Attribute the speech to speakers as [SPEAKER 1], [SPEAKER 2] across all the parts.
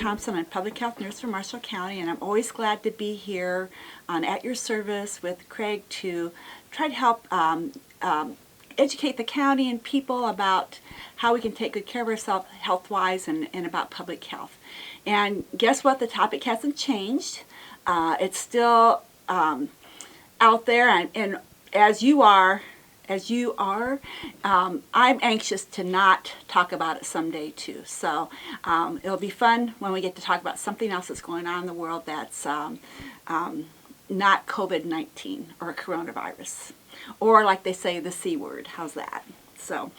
[SPEAKER 1] Thompson. I'm public health nurse for Marshall County, and I'm always glad to be here at your service with Craig to try to help educate the county and people about how we can take good care of ourselves health-wise and about public health. And guess what? The topic hasn't changed. It's still out there, and as you are, I'm anxious to not talk about it someday too. So it'll be fun when we get to talk about something else that's going on in the world that's not COVID-19 or coronavirus, or like they say, the C word. How's that? So,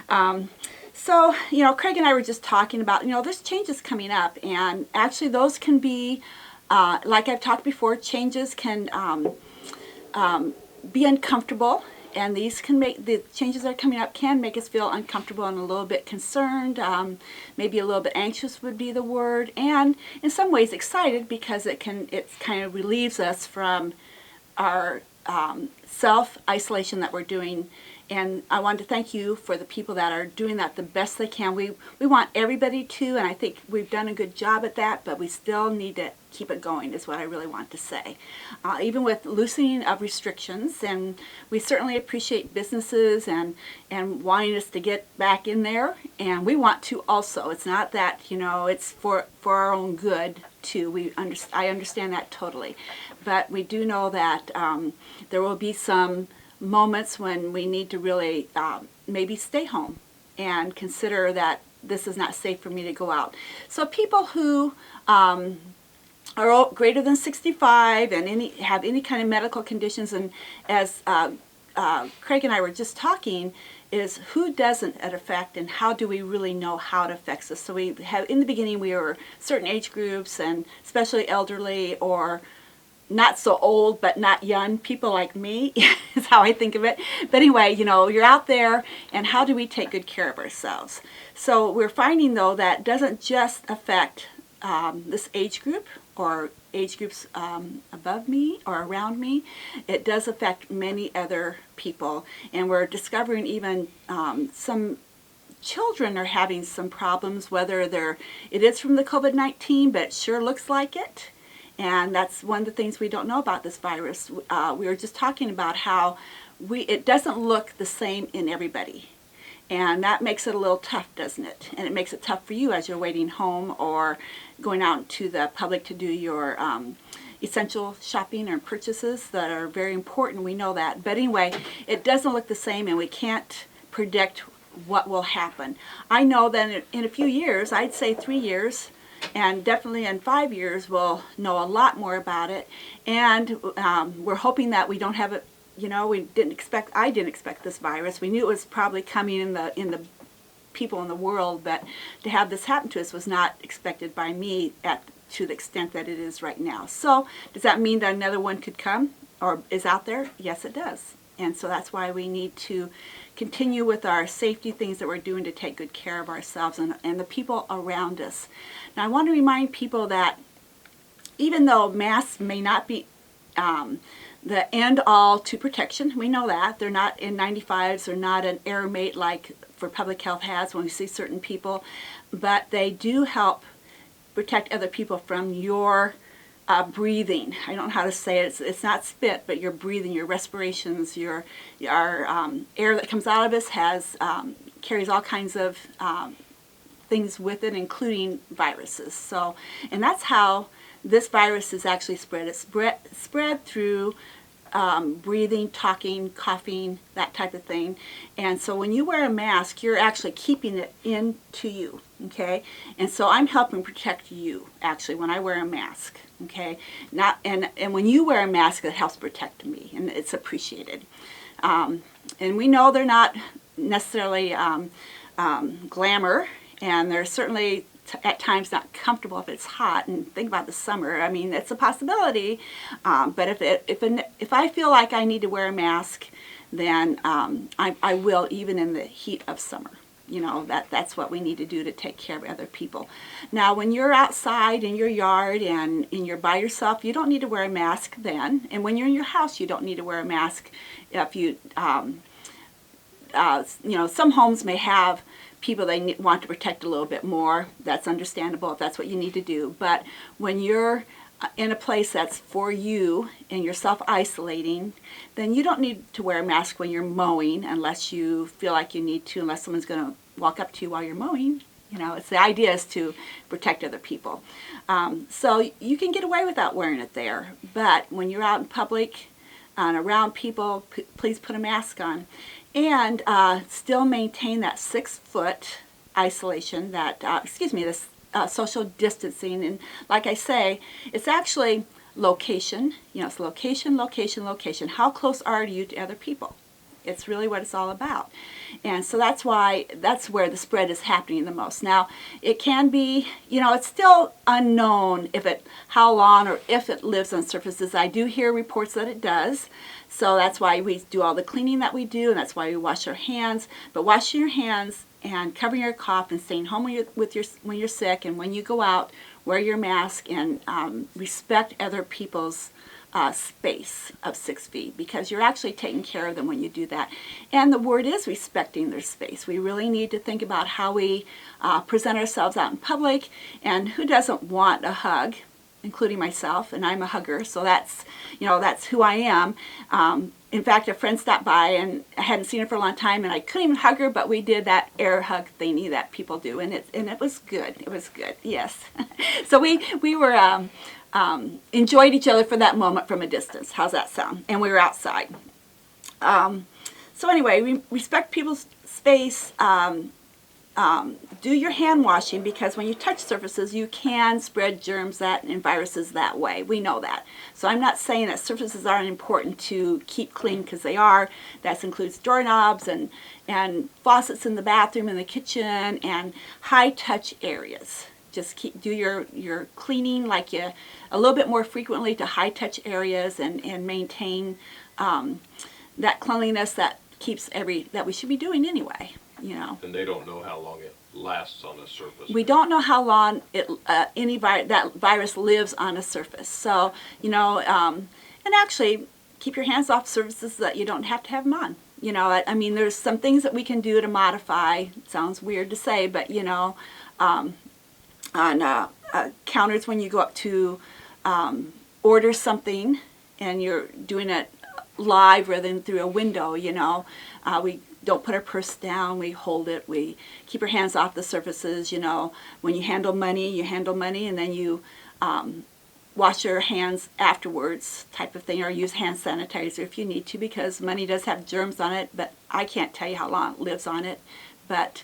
[SPEAKER 1] Craig and I were just talking about, there's changes coming up, and actually those can be, like I've talked before, changes can be uncomfortable. And these can make, the changes that are coming up can make us feel uncomfortable and a little bit concerned, maybe a little bit anxious would be the word, and in some ways excited because it kind of relieves us from our self-isolation that we're doing. And I want to thank you for the people that are doing that the best they can. We want everybody to, and I think we've done a good job at that, but we still need to keep it going is what I really want to say. Even with loosening of restrictions, and we certainly appreciate businesses and wanting us to get back in there, and we want to also. It's not that, it's for our own good too. I understand that totally. But we do know that there will be some moments when we need to really maybe stay home and consider that this is not safe for me to go out. So people who are greater than 65 and have any kind of medical conditions, and as Craig and I were just talking, is who doesn't it affect and how do we really know how it affects us? So we have, in the beginning, we were certain age groups, and especially elderly or not so old but not young people like me is how I think of it. But anyway, you're out there, and how do we take good care of ourselves? So we're finding, though, that doesn't just affect this age group or age groups above me or around me. It does affect many other people, and we're discovering even some children are having some problems, whether it is from the COVID-19, but it sure looks like it. And that's one of the things we don't know about this virus. We were just talking about how it doesn't look the same in everybody. And that makes it a little tough, doesn't it? And it makes it tough for you as you're waiting home or going out to the public to do your essential shopping or purchases that are very important. We know that. But anyway, it doesn't look the same, and we can't predict what will happen. I know that in a few years, I'd say 3 years, and definitely in 5 years, we'll know a lot more about it. And we're hoping that we don't have it. I didn't expect this virus. We knew it was probably coming in the people in the world, but to have this happen to us was not expected by me to the extent that it is right now. So does that mean that another one could come or is out there? Yes, it does. And so that's why we need to continue with our safety things that we're doing to take good care of ourselves and the people around us. Now, I want to remind people that even though masks may not be the end-all to protection, we know that. They're not N95s, they're not an air mate like for public health has when we see certain people, but they do help protect other people from your breathing. I don't know how to say it. It's not spit, but your breathing, your respirations, your air that comes out of us carries all kinds of things with it, including viruses. So, and that's how this virus is actually spread. It's spread through breathing, talking, coughing, that type of thing. And so when you wear a mask, you're actually keeping it into you, okay? And so I'm helping protect you, actually, when I wear a mask, okay? And when you wear a mask, it helps protect me, and it's appreciated. And we know they're not necessarily glamour, and they're certainly at times not comfortable if it's hot. And think about the summer. I mean, it's a possibility. But if I feel like I need to wear a mask, then I will, even in the heat of summer. That's what we need to do to take care of other people. Now, when you're outside in your yard and you're by yourself, you don't need to wear a mask then. And when you're in your house, you don't need to wear a mask. If you, some homes may have people they want to protect a little bit more. That's understandable if that's what you need to do. But when you're in a place that's for you and you're self-isolating, then you don't need to wear a mask when you're mowing unless you feel like you need to, unless someone's going to walk up to you while you're mowing. You know, it's the idea is to protect other people. So you can get away without wearing it there. But when you're out in public and around people, please put a mask on. And still maintain that 6-foot isolation, that, this social distancing. And like I say, it's actually location. You know, it's location, location, location. How close are you to other people? It's really what it's all about. And so that's where the spread is happening the most. Now, it can be, you know, it's still unknown how long or if it lives on surfaces. I do hear reports that it does. So that's why we do all the cleaning that we do, and that's why we wash our hands. But washing your hands and covering your cough and staying home when you're sick, and when you go out, wear your mask and respect other people's space of 6 feet, because you're actually taking care of them when you do that. And the word is respecting their space. We really need to think about how we present ourselves out in public, and who doesn't want a hug, including myself, and I'm a hugger, so that's who I am. In fact, a friend stopped by, and I hadn't seen her for a long time, and I couldn't even hug her, but we did that air hug thingy that people do, and it was good. It was good, yes. So we were enjoyed each other for that moment from a distance. How's that sound? And we were outside. So anyway, we respect people's space. Do your hand washing, because when you touch surfaces, you can spread germs and viruses that way. We know that. So I'm not saying that surfaces aren't important to keep clean, because they are. That includes doorknobs and faucets in the bathroom and the kitchen and high touch areas. Just do your cleaning a little bit more frequently to high touch areas, and maintain that cleanliness that we should be doing anyway. You know.
[SPEAKER 2] And they don't know how long it lasts on a surface.
[SPEAKER 1] We don't know how long that virus lives on a surface. So, you know, and actually keep your hands off surfaces that you don't have to have them on. You know, I mean, there's some things that we can do to modify. It sounds weird to say, but, you know, on counters when you go up to order something and you're doing it live rather than through a window, you know, we don't put our purse down, we hold it, we keep our hands off the surfaces. You know, when you handle money, and then you wash your hands afterwards, type of thing, or use hand sanitizer if you need to, because money does have germs on it, but I can't tell you how long it lives on it. But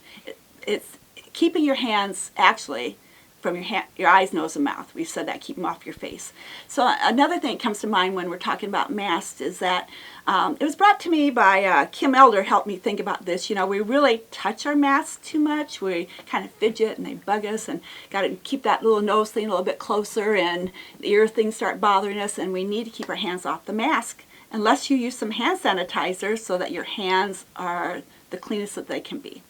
[SPEAKER 1] it's keeping your hands actually from your eyes, nose, and mouth. We've said that, keep them off your face. So another thing that comes to mind when we're talking about masks is that it was brought to me by Kim Elder, helped me think about this. You know, we really touch our masks too much. We kind of fidget and they bug us, and got to keep that little nose thing a little bit closer, and the ear things start bothering us, and we need to keep our hands off the mask unless you use some hand sanitizer so that your hands are the cleanest that they can be.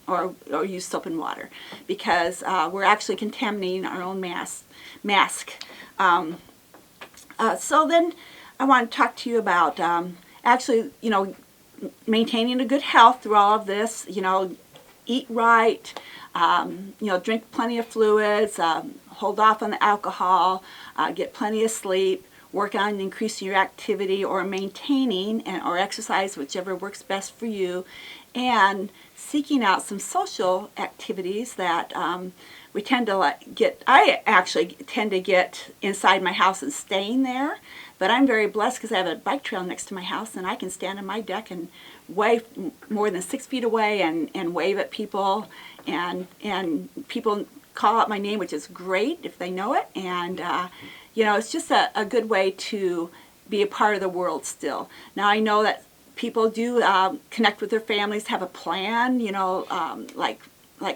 [SPEAKER 1] Or use soap and water, because we're actually contaminating our own mask. So then I want to talk to you about actually, you know, maintaining a good health through all of this. You know, eat right, you know, drink plenty of fluids, hold off on the alcohol, get plenty of sleep, work on increasing your activity or maintaining or exercise, whichever works best for you, and seeking out some social activities that we tend to I actually tend to get inside my house and staying there, but I'm very blessed because I have a bike trail next to my house, and I can stand on my deck and wave more than 6 feet away and wave at people, and people call out my name, which is great if they know it, and you know, it's just a good way to be a part of the world still. Now I know that people do connect with their families, have a plan, you know, like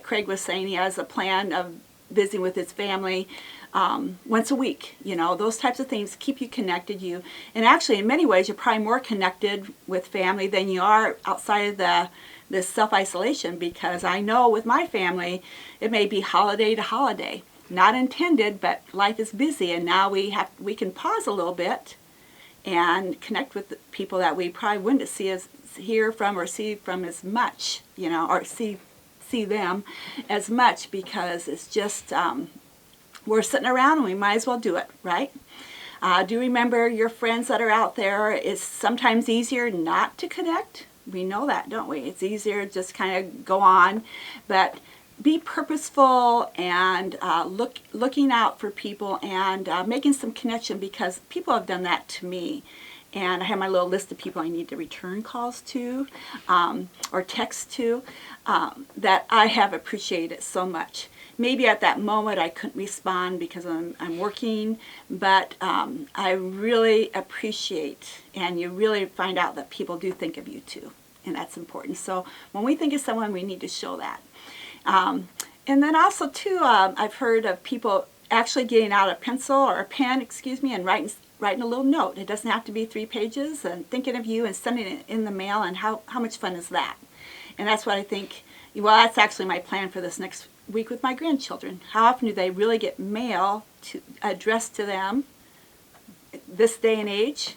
[SPEAKER 1] Craig was saying, he has a plan of visiting with his family once a week. You know, those types of things keep you connected. And actually, in many ways, you're probably more connected with family than you are outside of this self-isolation, because I know with my family, it may be holiday to holiday. Not intended, but life is busy, and now we can pause a little bit and connect with the people that we probably wouldn't hear from or see from as much, you know, or see see them as much because it's just, we're sitting around and we might as well do it, right? Do remember your friends that are out there. It's sometimes easier not to connect. We know that, don't we? It's easier to just kind of go on, but be purposeful and looking out for people and making some connection, because people have done that to me. And I have my little list of people I need to return calls to or text to that I have appreciated so much. Maybe at that moment I couldn't respond because I'm working, but I really appreciate, and you really find out that people do think of you too, and that's important. So when we think of someone, we need to show that. And then also too, I've heard of people actually getting out a pencil or a pen, and writing a little note. It doesn't have to be 3 pages, and thinking of you and sending it in the mail, and how much fun is that? And that's what I think, well, that's actually my plan for this next week with my grandchildren. How often do they really get mail addressed to them this day and age?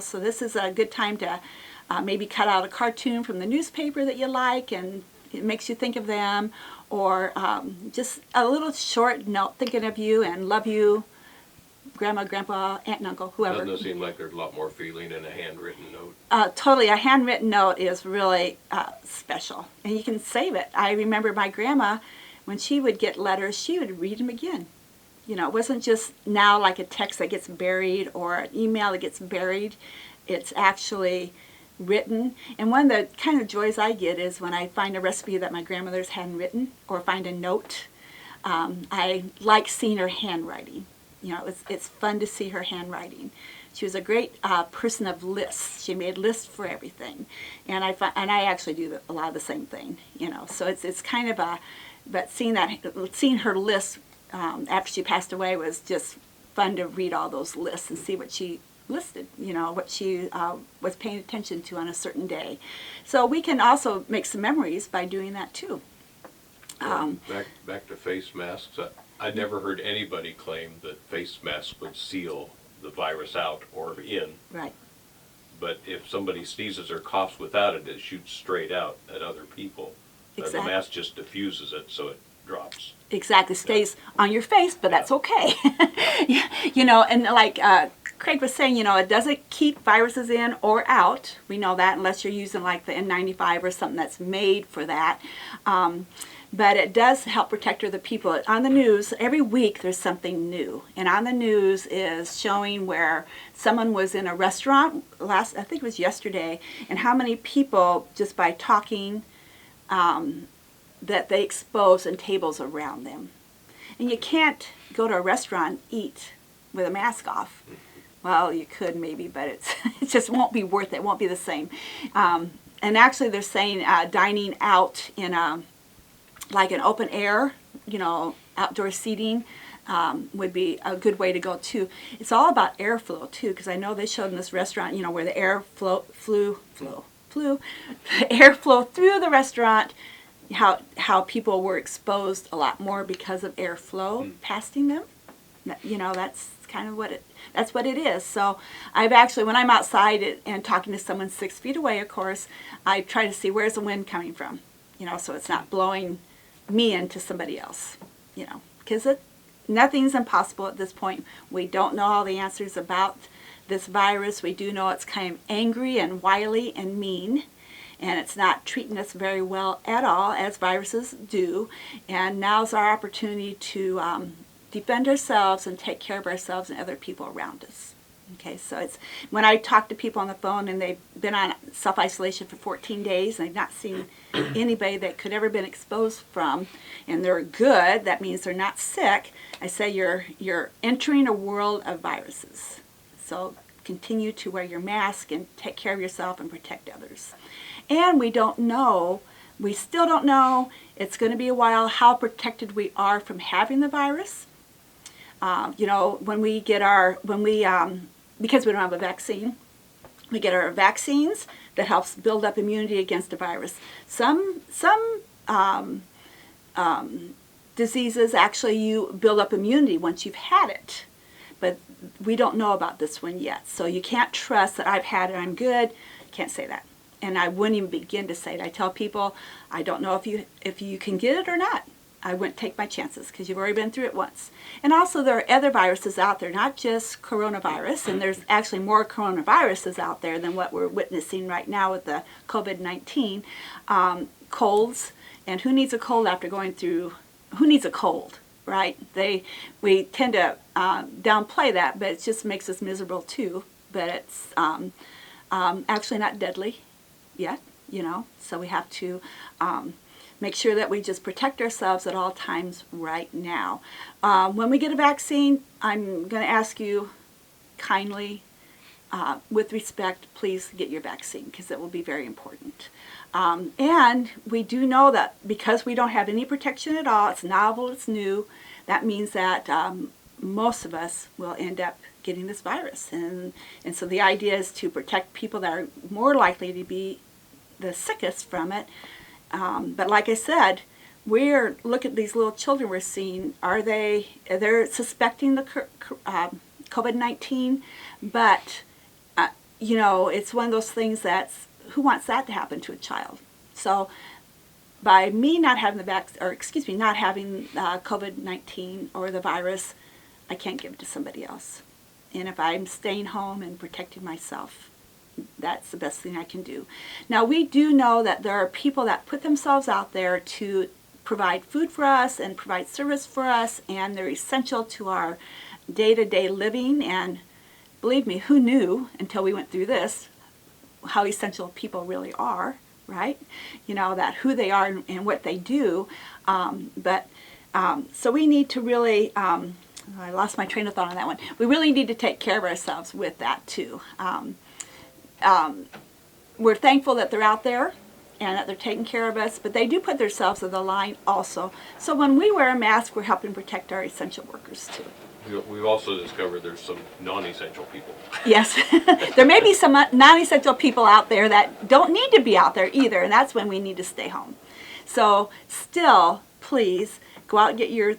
[SPEAKER 1] So this is a good time to maybe cut out a cartoon from the newspaper that you like, and it makes you think of them, or just a little short note thinking of you and love you, Grandma, Grandpa, Aunt and Uncle, whoever.
[SPEAKER 2] Doesn't it seem like there's a lot more feeling in a handwritten note?
[SPEAKER 1] Totally. A handwritten note is really special, and you can save it. I remember my grandma, when she would get letters, she would read them again. It wasn't just now like a text that gets buried or an email that gets buried. It's actually written. And one of the kind of joys I get is when I find a recipe that my grandmother's hadn't written, or find a note. I like seeing her handwriting. It's fun to see her handwriting. She was a great person of lists. She made lists for everything, and I actually do a lot of the same thing. So it's kind of but seeing her list after she passed away was just fun to read all those lists and see what she listed. What she was paying attention to on a certain day. So we can also make some memories by doing that too.
[SPEAKER 2] Back to face masks. I never heard anybody claim that face masks would seal the virus out or in.
[SPEAKER 1] Right.
[SPEAKER 2] But if somebody sneezes or coughs without it, it shoots straight out at other people.
[SPEAKER 1] Exactly.
[SPEAKER 2] The mask just diffuses it, so it drops.
[SPEAKER 1] Exactly. Stays on your face, but that's okay. And like Craig was saying, it doesn't keep viruses in or out. We know that, unless you're using like the N95 or something that's made for that. But it does help protect other people. On the news, every week there's something new. And on the news is showing where someone was in a restaurant, I think it was yesterday, and how many people, just by talking, that they expose in tables around them. And you can't go to a restaurant and eat with a mask off. Well, you could maybe, but it just won't be worth it. It won't be the same. And actually they're saying dining out in like an open air, outdoor seating would be a good way to go too. It's all about airflow too, because I know they showed in this restaurant, where the air flew through the restaurant, how people were exposed a lot more because of airflow passing them. That's kind of that's what it is. So I've actually, when I'm outside and talking to someone 6 feet away, of course, I try to see where's the wind coming from, so it's not blowing me into somebody else, because nothing's impossible at this point. We don't know all the answers about this virus. We do know it's kind of angry and wily and mean, and it's not treating us very well at all, as viruses do. And now's our opportunity to defend ourselves and take care of ourselves and other people around us. Okay, so it's when I talk to people on the phone and they've been on self-isolation for 14 days and they've not seen anybody that could ever been exposed from, and they're good, that means they're not sick, I say you're entering a world of viruses. So continue to wear your mask and take care of yourself and protect others. And we still don't know, it's going to be a while, how protected we are from having the virus. Because we don't have a vaccine, we get our vaccines that helps build up immunity against the virus. Some diseases actually you build up immunity once you've had it, but we don't know about this one yet. So you can't trust that I've had it, I'm good. Can't say that. And I wouldn't even begin to say it. I tell people, I don't know if you can get it or not. I wouldn't take my chances because you've already been through it once. And also there are other viruses out there, not just coronavirus, and there's actually more coronaviruses out there than what we're witnessing right now with the COVID-19. Colds, and who needs a cold after going through, who needs a cold, right? We tend to downplay that, but it just makes us miserable too. But it's actually not deadly yet, so we have to make sure that we just protect ourselves at all times right now. When we get a vaccine, I'm going to ask you kindly, with respect, please get your vaccine because it will be very important. And we do know that because we don't have any protection at all, it's novel, it's new, that means that most of us will end up getting this virus. And so the idea is to protect people that are more likely to be the sickest from it. But like I said, look at these little children we're seeing. They're suspecting the COVID-19, but it's one of those things who wants that to happen to a child? So by me not having not having COVID-19 or the virus, I can't give it to somebody else. And if I'm staying home and protecting myself, that's the best thing I can do. Now, we do know that there are people that put themselves out there to provide food for us and provide service for us, and they're essential to our day-to-day living. And believe me, who knew until we went through this how essential people really are, right? That who they are and what they do. So we need to really, I lost my train of thought on that one. We really need to take care of ourselves with that too. We're thankful that they're out there and that they're taking care of us, but they do put themselves on the line also. So when we wear a mask, we're helping protect our essential workers too.
[SPEAKER 2] We've also discovered there's some non-essential people.
[SPEAKER 1] Yes, there may be some non-essential people out there that don't need to be out there either, and that's when we need to stay home. So still, please, go out and get your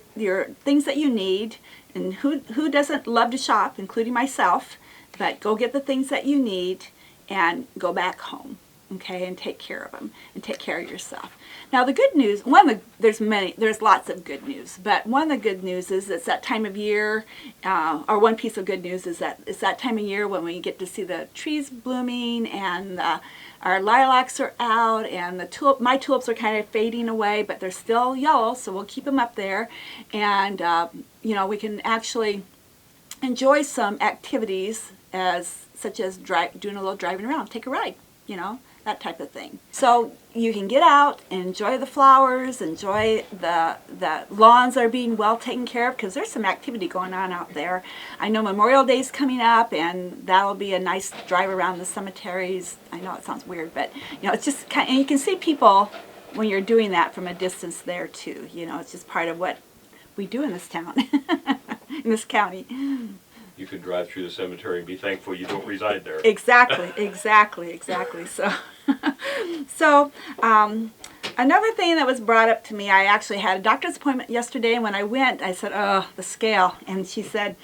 [SPEAKER 1] things that you need. And who doesn't love to shop, including myself, but go get the things that you need and go back home, okay, and take care of them and take care of yourself. Now the good news, there's lots of good news, but one of the good news is it's that time of year, or one piece of good news is that it's that time of year when we get to see the trees blooming and our lilacs are out and my tulips are kind of fading away, but they're still yellow, so we'll keep them up there. And we can actually enjoy some activities such as doing a little driving around, take a ride, that type of thing. So you can get out and enjoy the flowers, enjoy the lawns that are being well taken care of, because there's some activity going on out there. I know Memorial Day is coming up, and that'll be a nice drive around the cemeteries. I know it sounds weird, but it's just kind of, and you can see people when you're doing that from a distance there too. It's just part of what we do in this town, in this county.
[SPEAKER 2] You can drive through the cemetery and be thankful you don't reside there.
[SPEAKER 1] Exactly. So, another thing that was brought up to me, I actually had a doctor's appointment yesterday, and when I went, I said, "Oh, the scale," and she says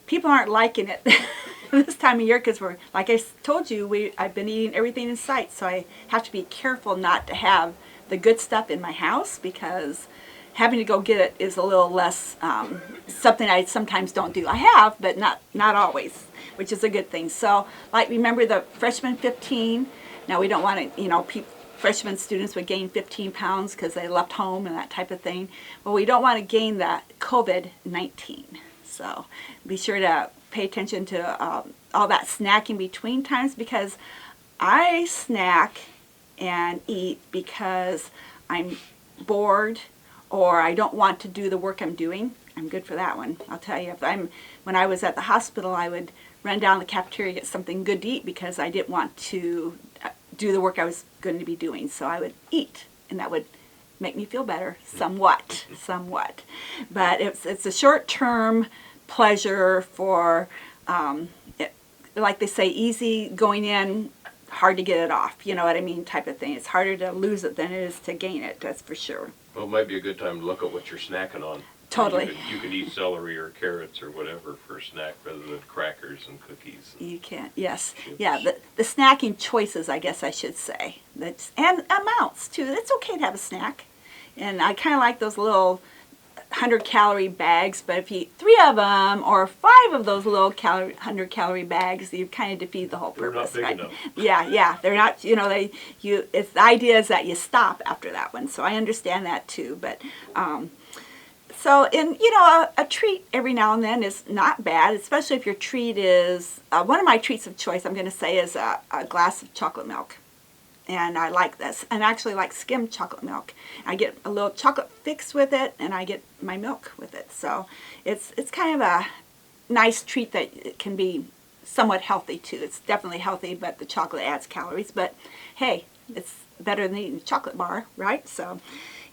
[SPEAKER 1] people aren't liking it this time of year because like I told you, I've been eating everything in sight, so I have to be careful not to have the good stuff in my house because having to go get it is a little less something I sometimes don't do. I have, but not always, which is a good thing. So, remember the freshman 15? Now, we don't want to, freshman students would gain 15 pounds because they left home and that type of thing. Well, we don't want to gain that COVID-19. So, be sure to pay attention to all that snacking between times, because I snack and eat because I'm bored or I don't want to do the work I'm doing. I'm good for that one. I'll tell you, when I was at the hospital, I would run down the cafeteria, get something good to eat because I didn't want to do the work I was going to be doing. So I would eat, and that would make me feel better, somewhat. But it's a short-term pleasure for, like they say, easy going in, hard to get it off, you know what I mean, type of thing. It's harder to lose it than it is to gain it, that's for sure.
[SPEAKER 2] Well, it might be a good time to look at what you're snacking on.
[SPEAKER 1] Totally.
[SPEAKER 2] You can eat celery or carrots or whatever for a snack rather than crackers and cookies.
[SPEAKER 1] You can, yes.
[SPEAKER 2] Chips.
[SPEAKER 1] Yeah, the snacking choices, I guess I should say. And amounts, too. It's okay to have a snack. And I kind of like those little 100-calorie bags, but if you eat 3 of them or 5 of those little 100-calorie bags, you kind of defeat the whole purpose,
[SPEAKER 2] They're not big
[SPEAKER 1] right?
[SPEAKER 2] enough.
[SPEAKER 1] Yeah, they're not. It's the idea is that you stop after that one. So I understand that too, but. A treat every now and then is not bad, especially if your treat is, one of my treats of choice, I'm going to say, is a glass of chocolate milk. And I like this, and I actually like skimmed chocolate milk. I get a little chocolate fix with it, and I get my milk with it. So it's kind of a nice treat that it can be somewhat healthy too. It's definitely healthy, but the chocolate adds calories. But hey, it's better than eating a chocolate bar, right? So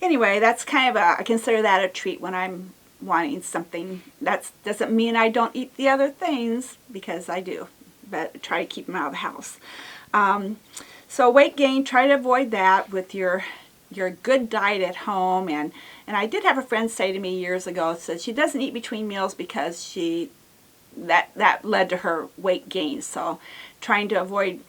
[SPEAKER 1] anyway, that's kind of I consider that a treat when I'm wanting something. That doesn't mean I don't eat the other things, because I do, but I try to keep them out of the house. So weight gain, try to avoid that with your good diet at home. And I did have a friend say to me years ago, said she doesn't eat between meals because that led to her weight gain. So trying to avoid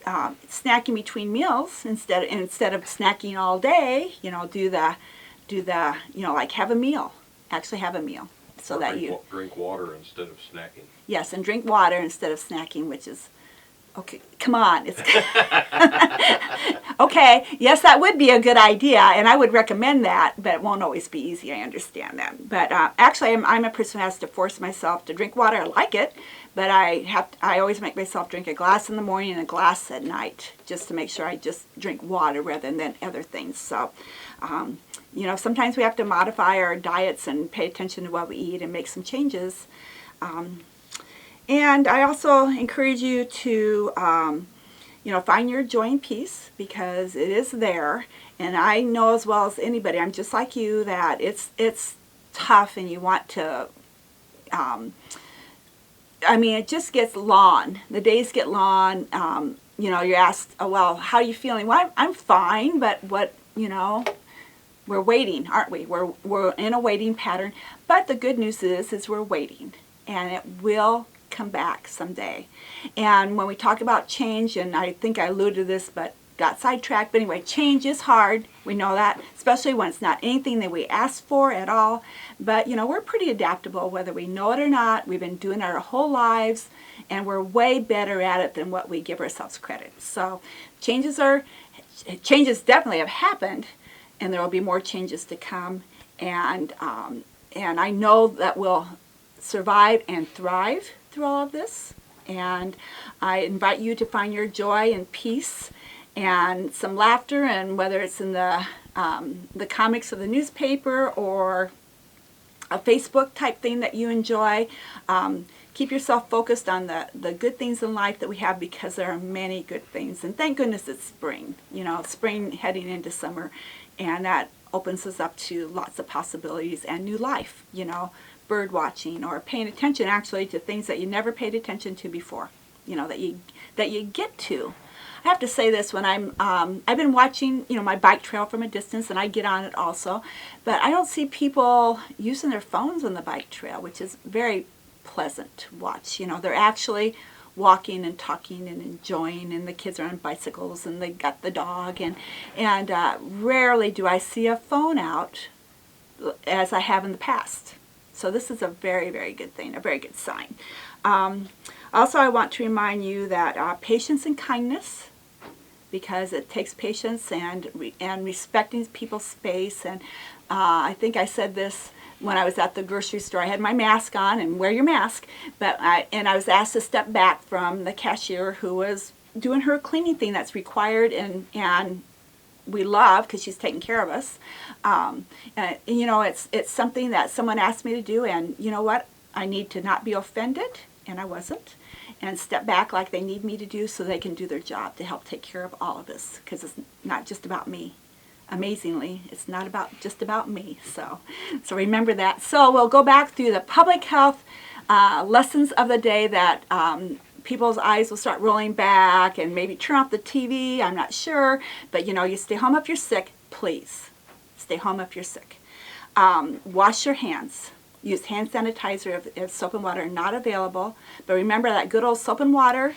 [SPEAKER 1] snacking between meals instead of snacking all day, do the like have a meal, actually have a meal, so that you
[SPEAKER 2] drink water instead of snacking.
[SPEAKER 1] Yes, and drink water instead of snacking, which is okay. Come on, it's okay. Yes, that would be a good idea, and I would recommend that, but it won't always be easy. I understand that, but actually, I'm a person who has to force myself to drink water. I like it, but I always make myself drink a glass in the morning and a glass at night, just to make sure I just drink water rather than other things. So, sometimes we have to modify our diets and pay attention to what we eat and make some changes. And I also encourage you to, find your joy and peace, because it is there. And I know as well as anybody, I'm just like you, that it's tough, and you want to. It just gets long. The days get long. You're asked, oh, well, how are you feeling? Well, I'm fine, but what, we're waiting, aren't we? We're in a waiting pattern. But the good news is we're waiting, and it will come back someday. And when we talk about change, and I think I alluded to this, but got sidetracked. But anyway, change is hard. We know that, especially when it's not anything that we ask for at all. But, we're pretty adaptable, whether we know it or not. We've been doing it our whole lives, and we're way better at it than what we give ourselves credit. So changes definitely have happened, and there will be more changes to come. And I know that we'll survive and thrive through all of this. And I invite you to find your joy and peace and some laughter, and whether it's in the comics of the newspaper or a Facebook type thing that you enjoy, keep yourself focused on the good things in life that we have, because there are many good things. And thank goodness it's spring, spring heading into summer, and that opens us up to lots of possibilities and new life, bird watching, or paying attention actually to things that you never paid attention to before, that you get to. I have to say this, when I've been watching, my bike trail from a distance, and I get on it also, but I don't see people using their phones on the bike trail, which is very pleasant to watch. They're actually walking and talking and enjoying, and the kids are on bicycles, and they got the dog, and rarely do I see a phone out as I have in the past. So this is a very, very good thing, a very good sign. Also, I want to remind you that patience and kindness, because it takes patience and respecting people's space. And I think I said this when I was at the grocery store. I had my mask on, and wear your mask, but I was asked to step back from the cashier who was doing her cleaning thing that's required, and we love, because she's taking care of us. It's something that someone asked me to do, and you know what? I need to not be offended, and I wasn't, and step back like they need me to do, so they can do their job to help take care of all of us, because it's not just about me. Amazingly, it's not just about me. So remember that. So we'll go back through the public health lessons of the day that people's eyes will start rolling back, and maybe turn off the TV. I'm not sure, but you stay home if you're sick. Please stay home if you're sick. Wash your hands. Use hand sanitizer if soap and water are not available. But remember that good old soap and water,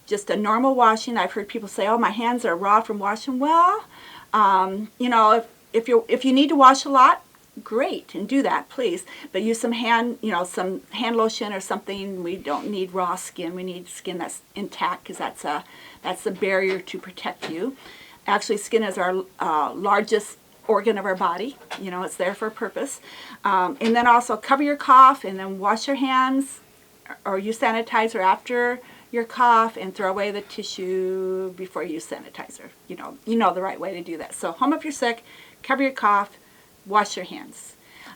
[SPEAKER 1] just a normal washing. I've heard people say, oh, my hands are raw from washing. Well, if you need to wash a lot, great, and do that, please. But use some hand lotion or something. We don't need raw skin. We need skin that's intact, because that's the barrier to protect you. Actually, skin is our largest organ of our body. It's there for a purpose. And then also cover your cough, and then wash your hands or use sanitizer after your cough, and throw away the tissue before you use sanitizer. You know the right way to do that. So home if you're sick, cover your cough, wash your hands,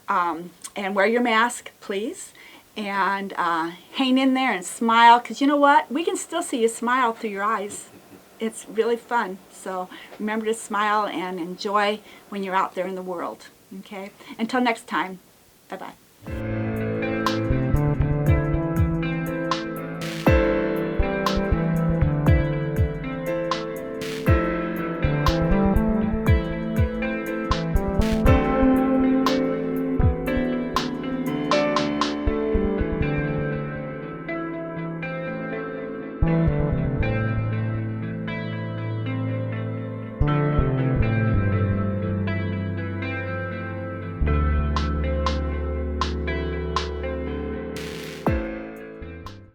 [SPEAKER 1] and wear your mask, please. And hang in there and smile, because you know what? We can still see you smile through your eyes. It's really fun. So remember to smile and enjoy when you're out there in the world. Okay? Until next time, bye-bye.